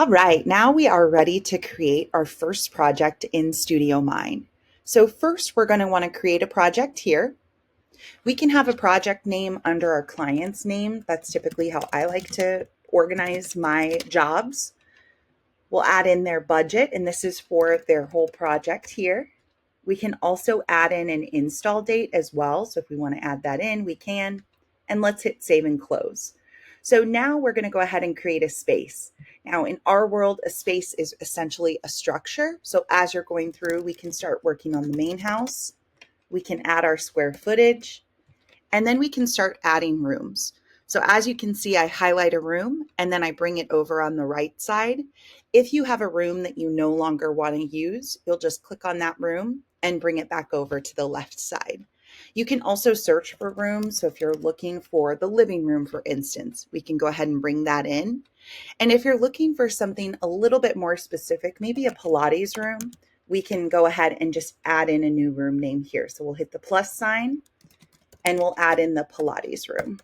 All right, now we are ready to create our first project in Studio Mine. So first we're going to want to create a project here. We can have a project name under our client's name. That's typically how I like to organize my jobs. We'll add in their budget, and this is for their whole project here. We can also add in an install date as well. So if we want to add that in, we can. And let's hit save and close. So now we're going to go ahead and create a space. Now in our world, a space is essentially a structure. So as you're going through, we can start working on the main house. We can add our square footage, and then we can start adding rooms. So as you can see, I highlight a room and then I bring it over on the right side. If you have a room that you no longer want to use, you'll just click on that room and bring it back over to the left side. You can also search for rooms. So if you're looking for the living room, for instance, we can go ahead and bring that in. And if you're looking for something a little bit more specific, maybe a Pilates room, we can go ahead and just add in a new room name here. So we'll hit the plus sign and we'll add in the Pilates room.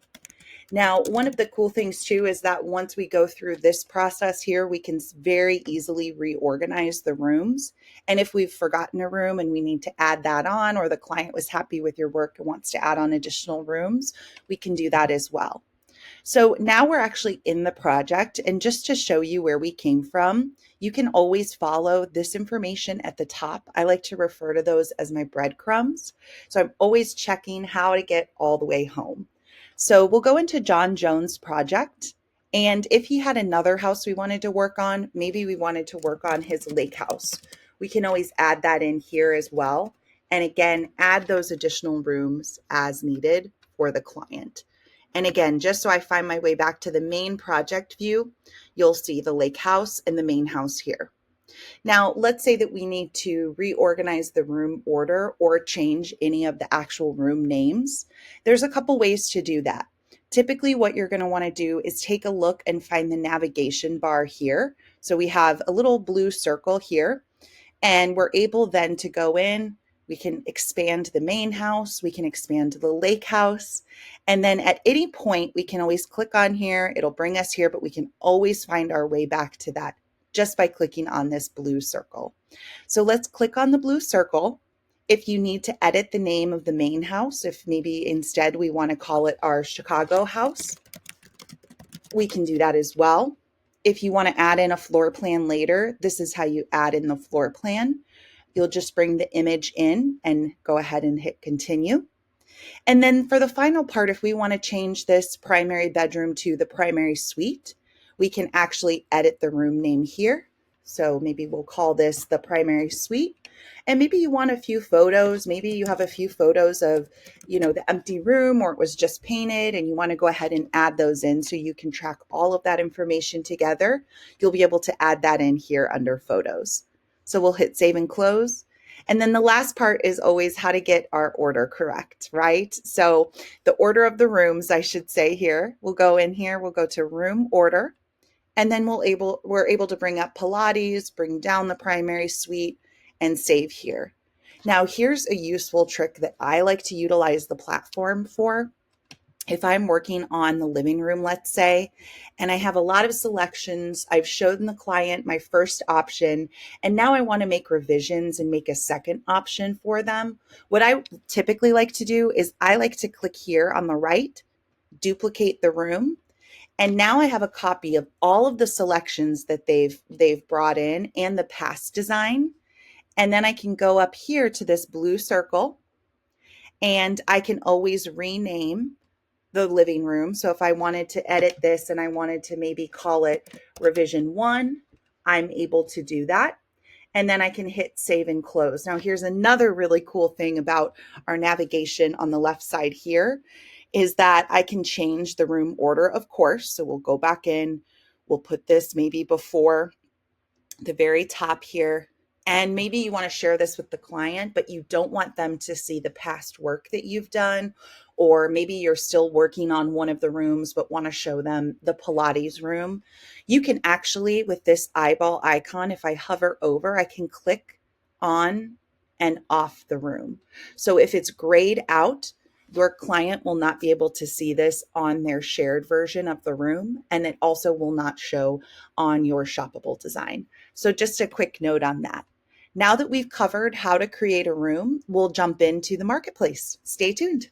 Now, one of the cool things too is that once we go through this process here, we can very easily reorganize the rooms. And if we've forgotten a room and we need to add that on, or the client was happy with your work and wants to add on additional rooms, we can do that as well. So now we're actually in the project, and just to show you where we came from, you can always follow this information at the top. I like to refer to those as my breadcrumbs. So I'm always checking how to get all the way home. So we'll go into John Jones' project. And if he had another house we wanted to work on, maybe we wanted to work on his lake house, we can always add that in here as well. And again, add those additional rooms as needed for the client. And again, just so I find my way back to the main project view, you'll see the lake house and the main house here. Now, let's say that we need to reorganize the room order or change any of the actual room names. There's a couple ways to do that. Typically, what you're going to want to do is take a look and find the navigation bar here. So we have a little blue circle here, and we're able then to go in. We can expand the main house, we can expand the lake house, and then at any point we can always click on here. It'll bring us here, but we can always find our way back to that just by clicking on this blue circle. So let's click on the blue circle. If you need to edit the name of the main house, if maybe instead we want to call it our Chicago house, we can do that as well. If you want to add in a floor plan later, this is how you add in the floor plan. You'll just bring the image in and go ahead and hit continue. And then for the final part, if we want to change this primary bedroom to the primary suite, we can actually edit the room name here. So maybe we'll call this the primary suite. And maybe you want a few photos. Maybe you have a few photos of, the empty room, or it was just painted, and you want to go ahead and add those in so you can track all of that information together. You'll be able to add that in here under photos. So we'll hit save and close. And then the last part is always how to get our order correct, right? So the order of the rooms, I should say here, we'll go in here, we'll go to room order, and then we're able to bring up Pilates, bring down the primary suite, and save here. Now here's a useful trick that I like to utilize the platform for. If I'm working on the living room, let's say, and I have a lot of selections, I've shown the client my first option, and now I want to make revisions and make a second option for them. What I typically like to do is I like to click here on the right, duplicate the room, and now I have a copy of all of the selections that they've brought in and the past design. And then I can go up here to this blue circle, and I can always rename the living room. So if I wanted to edit this and I wanted to maybe call it revision 1, I'm able to do that. And then I can hit save and close. Now here's another really cool thing about our navigation on the left side here is that I can change the room order, of course. So we'll go back in, we'll put this maybe before the very top here. And maybe you want to share this with the client, but you don't want them to see the past work that you've done. Or maybe you're still working on one of the rooms, but want to show them the Pilates room. You can actually, with this eyeball icon, if I hover over, I can click on and off the room. So if it's grayed out, Your client will not be able to see this on their shared version of the room, and it also will not show on your shoppable design. So just a quick note on that. Now that we've covered how to create a room, we'll jump into the marketplace. Stay tuned.